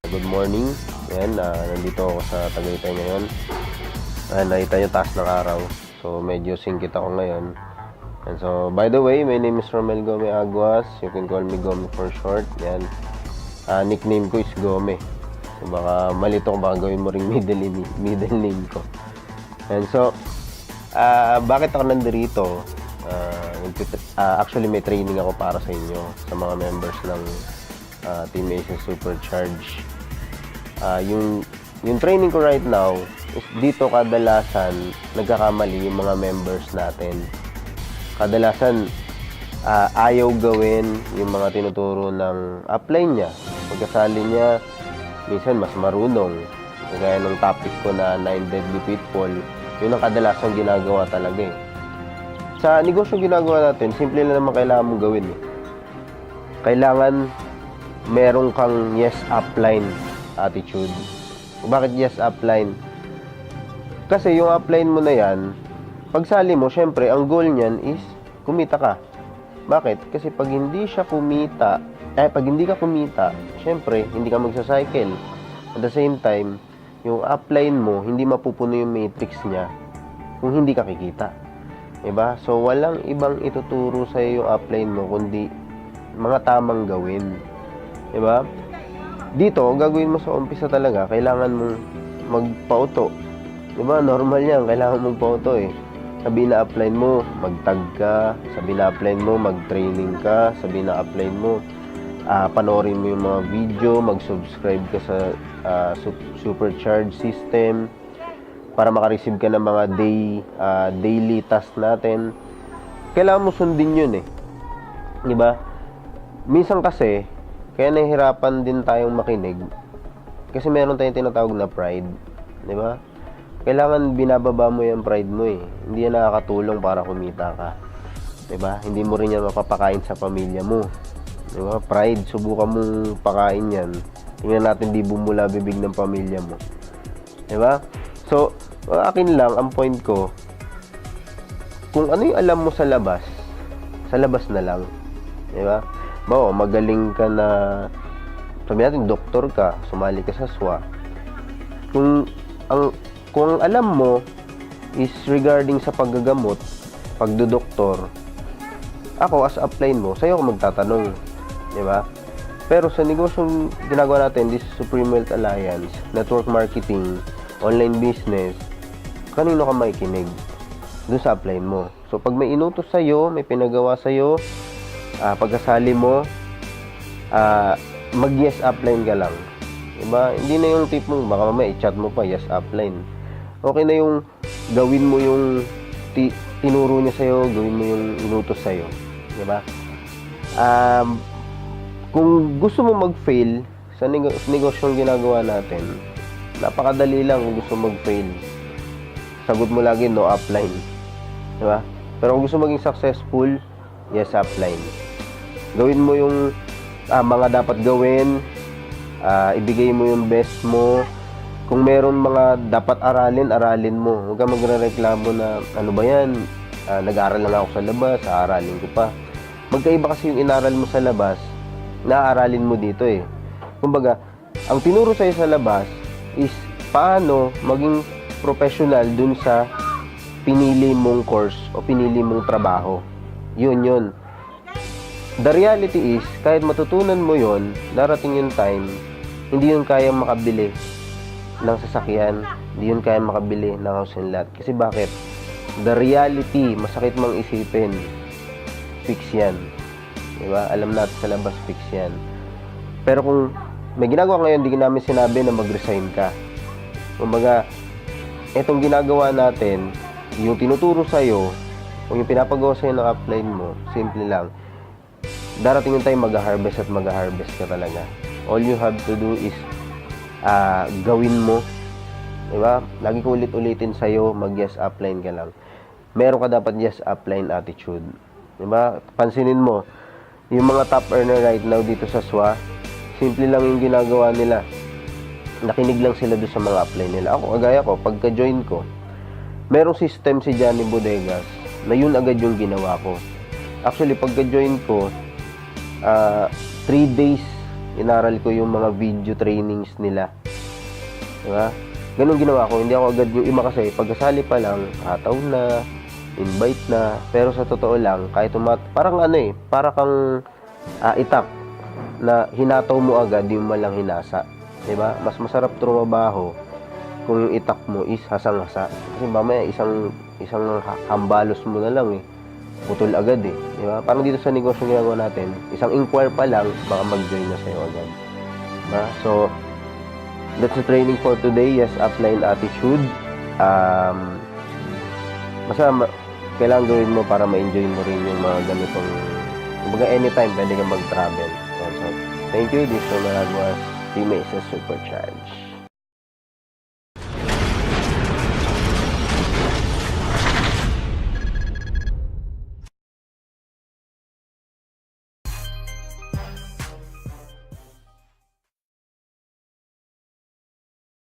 Good morning. Yan, nandito ako sa Tagaytay ngayon. Nakita nyo taas ng araw. So, medyo singkit ako ngayon. And so, by the way, my name is Romel Gome Aguas. You can call me Gome for short. Yan. Nickname ko is Gome. So, baka malito kung baka gawin mo ring middle name ko. And so, bakit ako nandito? Actually, may training ako para sa inyo, sa mga members ng Team Aces Supercharge. Yung training ko right now is dito kadalasan nagkakamali yung mga members natin. Kadalasan ayaw gawin yung mga tinuturo ng upline niya. Pagkasali niya, minsan mas marunong. Kaya nung topic ko na 9 Deadly Pitfall, yun ang kadalasan ginagawa talaga eh. Sa negosyo ginagawa natin, simple na naman kailangan mong gawin eh. Kailangan meron kang yes upline attitude. Bakit yes upline? Kasi yung upline mo na yan, pagsali mo, syempre, ang goal niyan is kumita ka. Bakit? Kasi pag hindi siya kumita, pag hindi ka kumita, syempre, hindi ka magsa-cycle. At the same time, yung upline mo, hindi mapupuno yung matrix niya kung hindi ka kikita. Diba? So, walang ibang ituturo sa'yo yung upline mo, kundi mga tamang gawin. Diba? Dito, gagawin mo sa umpisa talaga, kailangan mong magpa-auto. Diba? Normal yan, kailangan mong pa-auto eh. Sabi na upline mo, mag-tag ka. Sabi na upline mo, mag-training ka. Sabi na upline mo, panoorin mo yung mga video, mag-subscribe ka sa Supercharge system para makareceive ka ng mga daily task natin. Kailangan mo sundin yun eh. Diba? Minsan kasi, kaya nahihirapan din tayong makinig kasi meron tayong tinatawag na pride, di ba? Kailangan binababa mo yung pride mo eh. Hindi yan nakakatulong para kumita ka, di ba? Hindi mo rin yan mapapakain sa pamilya mo, di ba? Pride, subukan mong pakain yan. Tingnan natin di bumula bibig ng pamilya mo, di ba? So, akin lang, ang point ko, kung ano yung alam mo sa labas na lang, di ba? Bawa, magaling ka na, sabi natin, doktor ka, sumali ka sa SWA. Kung ang alam mo is regarding sa paggagamot, pagdodoktor, ako as upline mo, sa'yo ako magtatanong. Di ba? Pero sa negosyong ginagawa natin, this Supreme Wealth Alliance, network marketing, online business, kanino ka makikinig? Doon sa upline mo. So, pag may inutos sa'yo, may pinagawa sa'yo, pagkasali mo, mag-yes upline ka lang. Diba? Hindi na yung tip mo, baka mamaya i-chat mo pa, yes upline. Okay na yung gawin mo yung tinuro niya sa'yo, gawin mo yung inutos sa'yo. Diba? Kung gusto mo mag-fail sa negosyong ginagawa natin, napakadali lang kung gusto mag-fail. Sagot mo lagi, no upline. Diba? Pero kung gusto maging successful, yes upline. Gawin mo yung mga dapat gawin, ibigay mo yung best mo. Kung meron mga dapat aralin mo. Huwag ka magrereklamo na ano ba yan, nag-aaral lang ako sa labas, aaralin ko pa. Magkaiba kasi yung inaral mo sa labas, naaaralin mo dito eh. Kumbaga, ang tinuro sa'yo sa labas is paano maging professional dun sa pinili mong course o pinili mong trabaho. Yun. The reality is, kahit matutunan mo yon, darating yung time, hindi yun kayang makabili ng sasakyan, hindi yun kayang makabili ng house and lot. Kasi bakit? The reality, masakit mang isipin, fix yan. Diba? Alam natin sa labas, fix yan. Pero kung may ginagawa ngayon, hindi namin sinabi na mag-resign ka. Kumbaga, etong ginagawa natin, yung tinuturo sa'yo, o yung pinapagawa sa'yo ng upline mo, simple lang. Darating yung time, mag-harvest at mag-harvest ka talaga. All you have to do is gawin mo. Diba? Lagi ko ulit-ulitin sa'yo, mag-yes upline ka lang. Meron ka dapat yes upline attitude. Diba? Pansinin mo, yung mga top earner right now dito sa SWA, simple lang yung ginagawa nila. Nakinig lang sila doon sa mga upline nila. Ako, kagaya ko, pagka-join ko, merong system si Johnny Bodegas na yun agad yung ginawa ko. Actually, pagka-join ko, 3 days inaral ko yung mga video trainings nila. Diba? Ganun ginawa ko. Hindi ako agad yung iba kasi pagkasali pa lang, hataw na, invite na. Pero sa totoo lang, kahit parang para kang itak na hinataw mo agad, yung malang hinasa. Diba? Mas masarap trumabaho kung yung itak mo is hasang-hasa. Kasi mamaya isang hambalos mo na lang putol agad diba? Parang dito sa negosyo ginagawa natin, isang inquire pa lang, baka mag-join na sa'yo agad. Diba? So, that's the training for today. Yes, upline attitude. Basta kailangan gawin mo para ma-enjoy mo rin yung mga ganitong, kumbaga anytime pwede kang mag-travel. So, thank you. This is Maragwas Team Aces Supercharge.